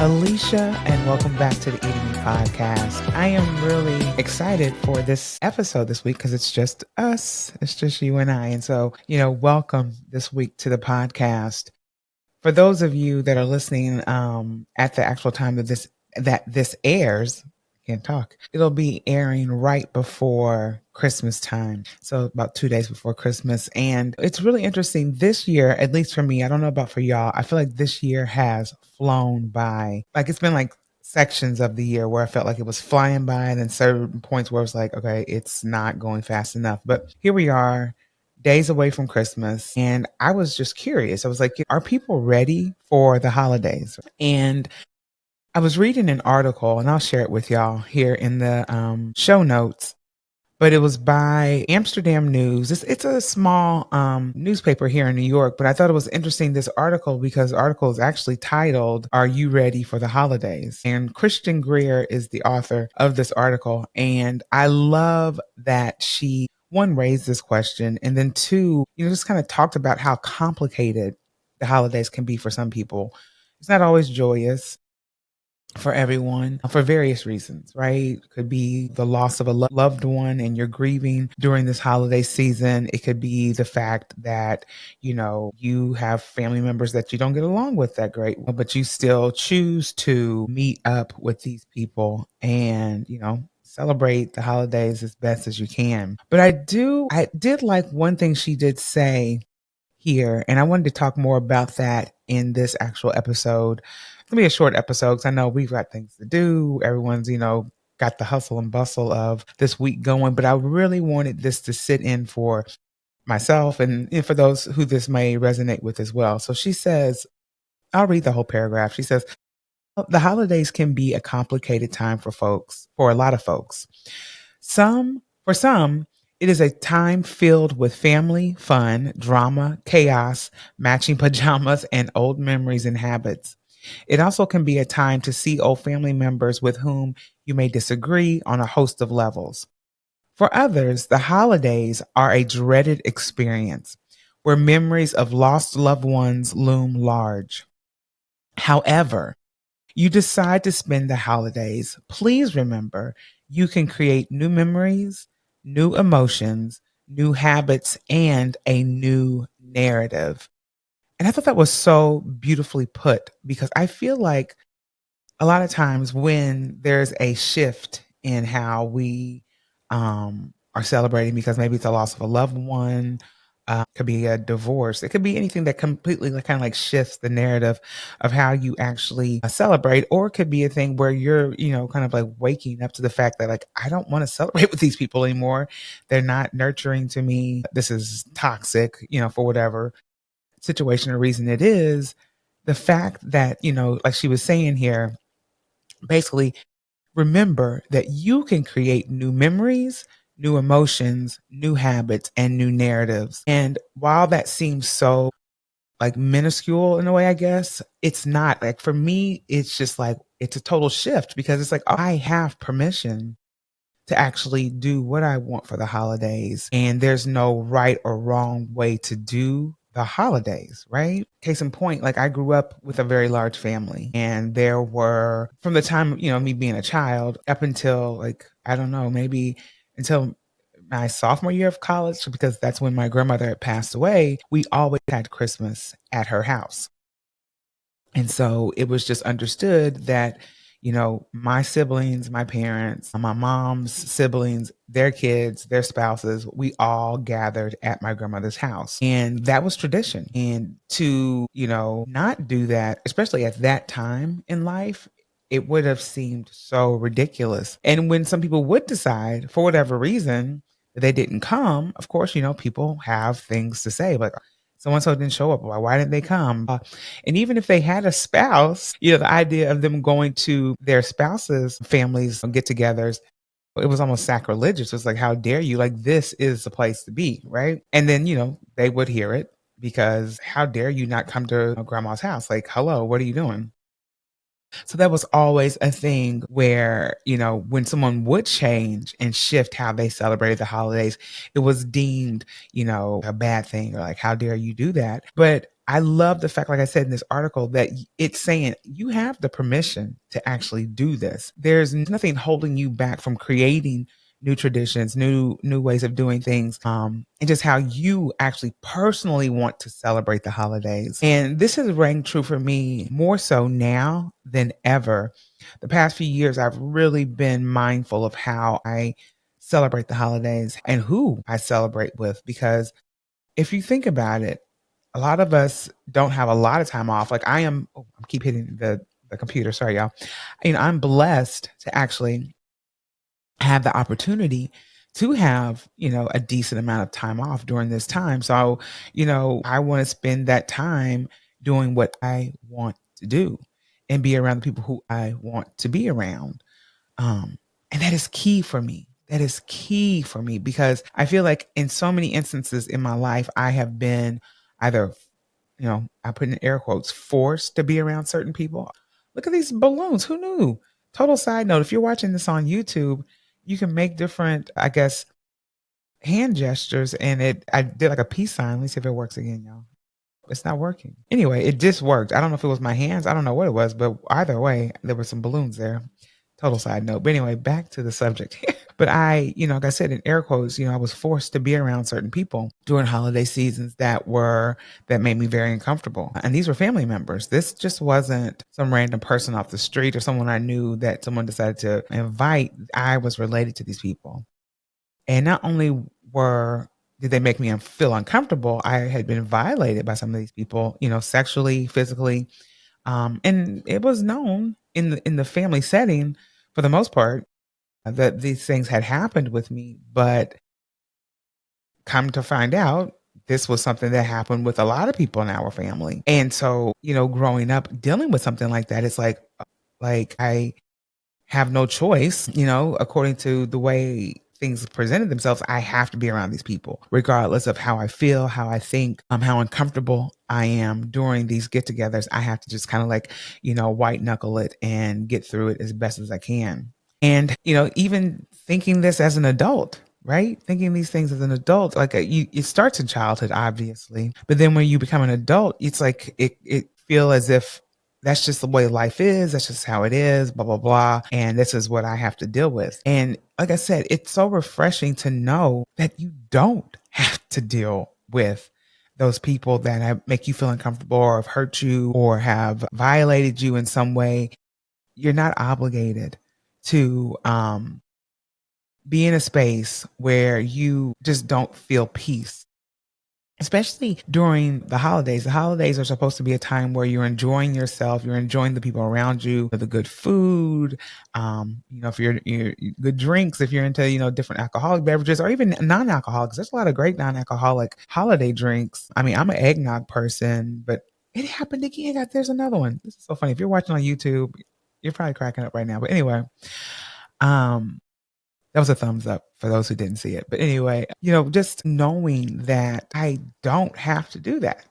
Alicia, and welcome back to the Eating Me podcast. I am really excited for this episode this week because it's just us. It's just you and I. And so, welcome this week to the podcast. For those of you that are listening at the actual time that this airs, can't talk. It'll be airing right before Christmas time. So about 2 days before Christmas. And it's really interesting this year, at least for me. I don't know about for y'all. I feel like this year has flown by. Like it's been like sections of the year where I felt like it was flying by, and then certain points where it was like, okay, it's not going fast enough. But here we are, days away from Christmas. And I was just curious. I was like, are people ready for the holidays? And I was reading an article, and I'll share it with y'all here in the show notes. But it was by Amsterdam News. It's a small newspaper here in New York, but I thought it was interesting, this article, because the article is actually titled, "Are You Ready for the Holidays?" And Christian Greer is the author of this article. And I love that she, one, raised this question, and then two, just kind of talked about how complicated the holidays can be for some people. It's not always joyous for everyone for various reasons, right? Could be the loss of a loved one and you're grieving during this holiday season. It could be the fact that, you have family members that you don't get along with that great, but you still choose to meet up with these people and, celebrate the holidays as best as you can. But I did like one thing she did say here, and I wanted to talk more about that in this actual episode. It's gonna be a short episode because I know we've got things to do. Everyone's, got the hustle and bustle of this week going, but I really wanted this to sit in for myself and for those who this may resonate with as well. So she says, I'll read the whole paragraph. She says, the holidays can be a complicated time for a lot of folks. For some, it is a time filled with family, fun, drama, chaos, matching pajamas, and old memories and habits. It also can be a time to see old family members with whom you may disagree on a host of levels. For others, the holidays are a dreaded experience where memories of lost loved ones loom large. However, you decide to spend the holidays, please remember you can create new memories, new emotions, new habits, and a new narrative. And I thought that was so beautifully put because I feel like a lot of times when there's a shift in how we are celebrating, because maybe it's a loss of a loved one, could be a divorce, it could be anything that completely kind of like shifts the narrative of how you actually celebrate, or it could be a thing where you're, kind of like waking up to the fact that like, I don't want to celebrate with these people anymore. They're not nurturing to me. This is toxic, for whatever situation or reason it is. The fact that, like she was saying here, basically remember that you can create new memories, new emotions, new habits, and new narratives. And while that seems so like minuscule in a way, I guess, it's not. Like for me, it's just like it's a total shift because it's like I have permission to actually do what I want for the holidays. And there's no right or wrong way to do the holidays, right? Case in point, like I grew up with a very large family, and there were, from the time, me being a child up until like, I don't know, maybe until my sophomore year of college, because that's when my grandmother had passed away, we always had Christmas at her house. And so it was just understood that, my siblings, my parents, my mom's siblings, their kids, their spouses, we all gathered at my grandmother's house. And that was tradition. And to, not do that, especially at that time in life, it would have seemed so ridiculous. And when some people would decide, for whatever reason, that they didn't come, of course, people have things to say, like, so and so didn't show up. Why didn't they come? And even if they had a spouse, the idea of them going to their spouse's families get togethers, it was almost sacrilegious. It was like, how dare you? Like, this is the place to be, right? And then, they would hear it because how dare you not come to grandma's house? Like, hello, what are you doing? So that was always a thing where, when someone would change and shift how they celebrated the holidays, it was deemed, a bad thing or like, how dare you do that? But I love the fact, like I said in this article, that it's saying you have the permission to actually do this. There's nothing holding you back from creating new traditions, new ways of doing things, and just how you actually personally want to celebrate the holidays. And this has rang true for me more so now than ever. The past few years, I've really been mindful of how I celebrate the holidays and who I celebrate with. Because if you think about it, a lot of us don't have a lot of time off. Like I am, oh, I keep hitting the computer. Sorry, y'all. I'm blessed to actually have the opportunity to have, a decent amount of time off during this time. So, I want to spend that time doing what I want to do and be around the people who I want to be around. And that is key for me. That is key for me because I feel like in so many instances in my life, I have been either, I put in air quotes, forced to be around certain people. Look at these balloons. Who knew? Total side note, if you're watching this on YouTube, you can make different, I guess, hand gestures. And I did like a peace sign. Let me see if it works again, y'all. It's not working. Anyway, it just worked. I don't know if it was my hands. I don't know what it was, but either way, there were some balloons there. Total side note. But anyway, back to the subject. But like I said, in air quotes, I was forced to be around certain people during holiday seasons that made me very uncomfortable. And these were family members. This just wasn't some random person off the street or someone I knew that someone decided to invite. I was related to these people. And not only did they make me feel uncomfortable, I had been violated by some of these people, sexually, physically. And it was known in the family setting for the most part that these things had happened with me, but come to find out this was something that happened with a lot of people in our family. And so, growing up dealing with something like that, it's like I have no choice, according to the way things presented themselves. I have to be around these people, regardless of how I feel, how I think, how uncomfortable I am during these get togethers. I have to just kind of white knuckle it and get through it as best as I can. And, even thinking this as an adult, right? Thinking these things as an adult, it starts in childhood, obviously. But then when you become an adult, it's like it feel as if that's just the way life is. That's just how it is, blah, blah, blah. And this is what I have to deal with. And like I said, it's so refreshing to know that you don't have to deal with those people that make you feel uncomfortable or have hurt you or have violated you in some way. You're not obligated to be in a space where you just don't feel peace, especially during the holidays. The holidays are supposed to be a time where you're enjoying yourself, you're enjoying the people around you, the good food, if you're good drinks, if you're into, different alcoholic beverages or even non-alcoholics. There's a lot of great non-alcoholic holiday drinks. I mean, I'm an eggnog person, but it happened again. There's another one. This is so funny. If you're watching on YouTube, you're probably cracking up right now. But anyway, um, that was a thumbs up for those who didn't see it. But anyway, just knowing that I don't have to do that.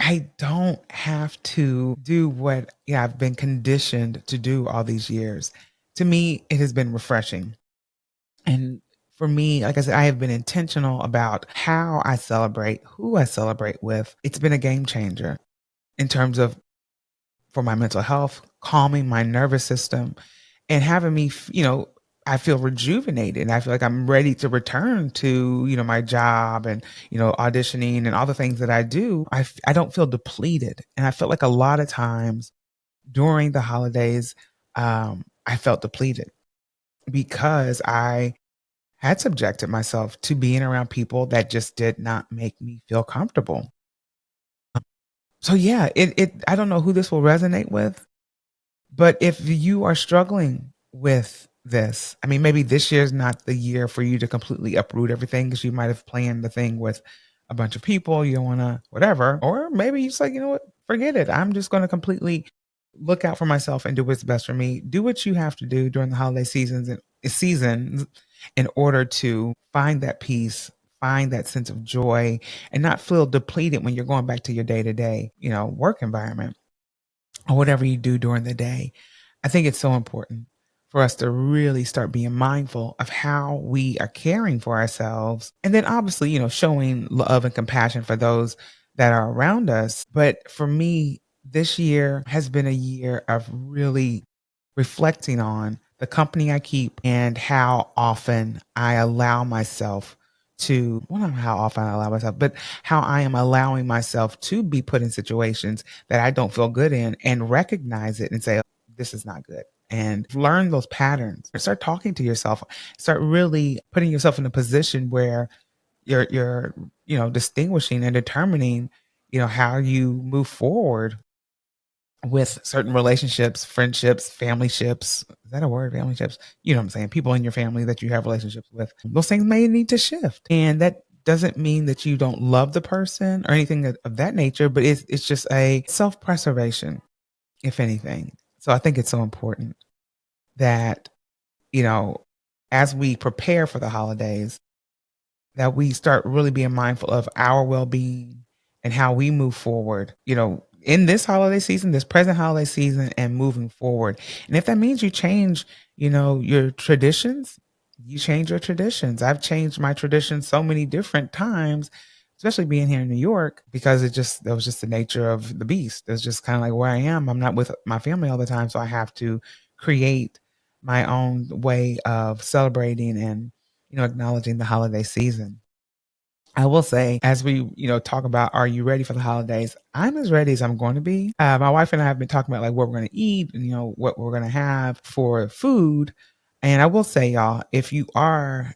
I don't have to do what I've been conditioned to do all these years. To me, it has been refreshing. And for me, like I said, I have been intentional about how I celebrate, who I celebrate with. It's been a game changer in terms of for my mental health, calming my nervous system, and having me, I feel rejuvenated. I feel like I'm ready to return to, my job and, auditioning and all the things that I do. I don't feel depleted. And I felt like a lot of times during the holidays, I felt depleted because I had subjected myself to being around people that just did not make me feel comfortable. So yeah, I don't know who this will resonate with, but if you are struggling with this, I mean, maybe this year's not the year for you to completely uproot everything because you might have planned the thing with a bunch of people. You don't want to, whatever. Or maybe you just like, you know what, forget it. I'm just going to completely look out for myself and do what's best for me. Do what you have to do during the holiday seasons in order to find that peace, find that sense of joy, and not feel depleted when you're going back to your day to day, work environment or whatever you do during the day. I think it's so important for us to really start being mindful of how we are caring for ourselves. And then obviously, showing love and compassion for those that are around us. But for me, this year has been a year of really reflecting on the company I keep and how often I allow myself to, well, not how often I allow myself, but how I am allowing myself to be put in situations that I don't feel good in and recognize it and say, "Oh, this is not good." And learn those patterns. Start talking to yourself. Start really putting yourself in a position where you're distinguishing and determining how you move forward with certain relationships, friendships, family ships. Is that a word? Family ships? You know what I'm saying? People in your family that you have relationships with. Those things may need to shift. And that doesn't mean that you don't love the person or anything of that nature, but it's just a self-preservation, if anything. So I think it's so important that, you know, as we prepare for the holidays, that we start really being mindful of our well-being and how we move forward, in this holiday season, this present holiday season and moving forward. And if that means you change, your traditions, you change your traditions. I've changed my traditions so many different times, especially being here in New York, because that was just the nature of the beast. It's just kind of like where I am. I'm not with my family all the time, so I have to create my own way of celebrating and acknowledging the holiday season. I will say, as we, talk about, are you ready for the holidays? I'm as ready as I'm going to be. My wife and I have been talking about like what we're going to eat and, what we're going to have for food. And I will say, y'all, if you are,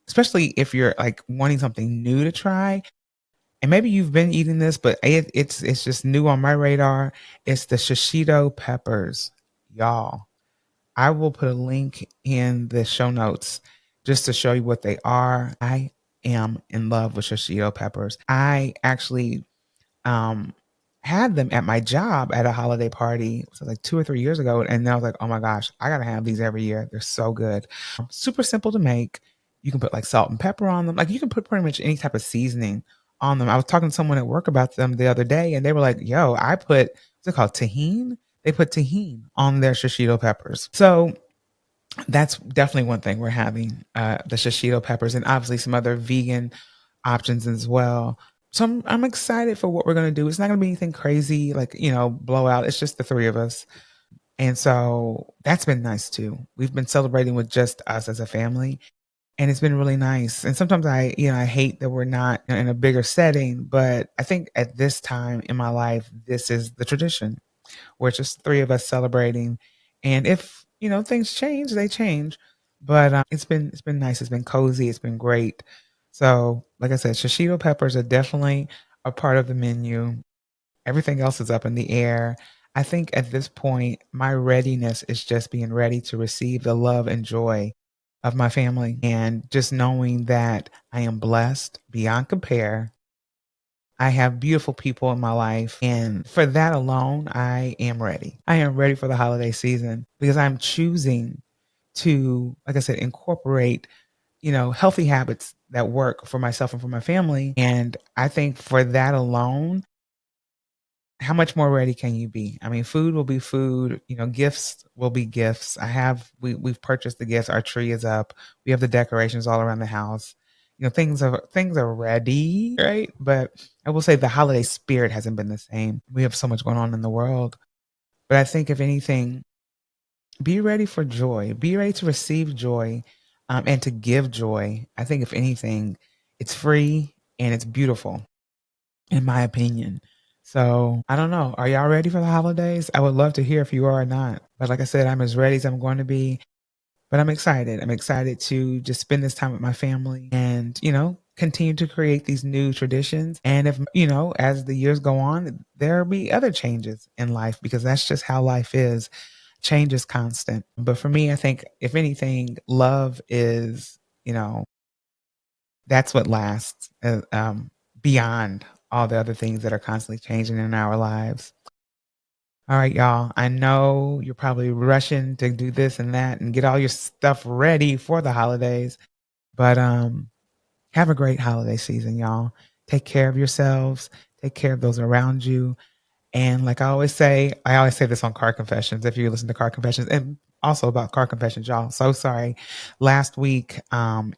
especially if you're like wanting something new to try, and maybe you've been eating this, but it's just new on my radar. It's the shishito peppers, y'all. I will put a link in the show notes just to show you what they are. I am in love with shishito peppers. I actually um, had them at my job at a holiday party, so like 2 or 3 years ago, and I was like, oh my gosh, I gotta have these every year. They're so good. Super simple to make. You can put like salt and pepper on them. Like you can put pretty much any type of seasoning on them. I was talking to someone at work about them the other day, and they were like, "Yo, I put what's it called, tahine? They put tahine on their shishito peppers." So that's definitely one thing we're having, the shishito peppers, and obviously some other vegan options as well. So I'm excited for what we're gonna do. It's not gonna be anything crazy, like, blowout. It's just the three of us. And so that's been nice too. We've been celebrating with just us as a family, and it's been really nice. And sometimes I hate that we're not in a bigger setting, but I think at this time in my life, this is the tradition where it's just three of us celebrating. And if things change, they change. But it's been nice. It's been cozy. It's been great. So, like I said, shishito peppers are definitely a part of the menu. Everything else is up in the air. I think at this point, my readiness is just being ready to receive the love and joy of my family and just knowing that I am blessed beyond compare. I have beautiful people in my life. And for that alone, I am ready. I am ready for the holiday season because I'm choosing to, like I said, incorporate, healthy habits that work for myself and for my family. And I think for that alone, how much more ready can you be? I mean, food will be food, gifts will be gifts. We've purchased the gifts, our tree is up, we have the decorations all around the house. Things are ready, right? But I will say the holiday spirit hasn't been the same. We have so much going on in the world. But I think if anything, be ready for joy. Be ready to receive joy, and to give joy. I think if anything, it's free and it's beautiful in my opinion. So I don't know. Are y'all ready for the holidays? I would love to hear if you are or not. But like I said, I'm as ready as I'm going to be. But I'm excited. I'm excited to just spend this time with my family and, continue to create these new traditions. And if, as the years go on, there'll be other changes in life because that's just how life is. Change is constant. But for me, I think if anything, love is, that's what lasts, beyond all the other things that are constantly changing in our lives. All right, y'all. I know you're probably rushing to do this and that and get all your stuff ready for the holidays, but have a great holiday season, y'all. Take care of yourselves. Take care of those around you. And like I always say this on Car Confessions. If you listen to Car Confessions, and also about car confessions, y'all. So sorry. Last week,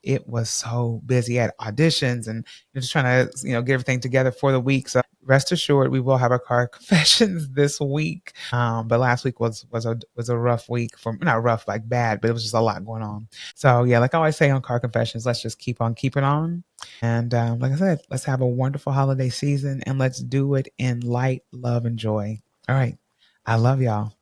it was so busy at auditions and just trying to, get everything together for the week. So rest assured, we will have our car confessions this week. But last week was a rough week for not rough like bad, but it was just a lot going on. So yeah, like I always say on car confessions, let's just keep on keeping on. And like I said, let's have a wonderful holiday season and let's do it in light, love, and joy. All right. I love y'all.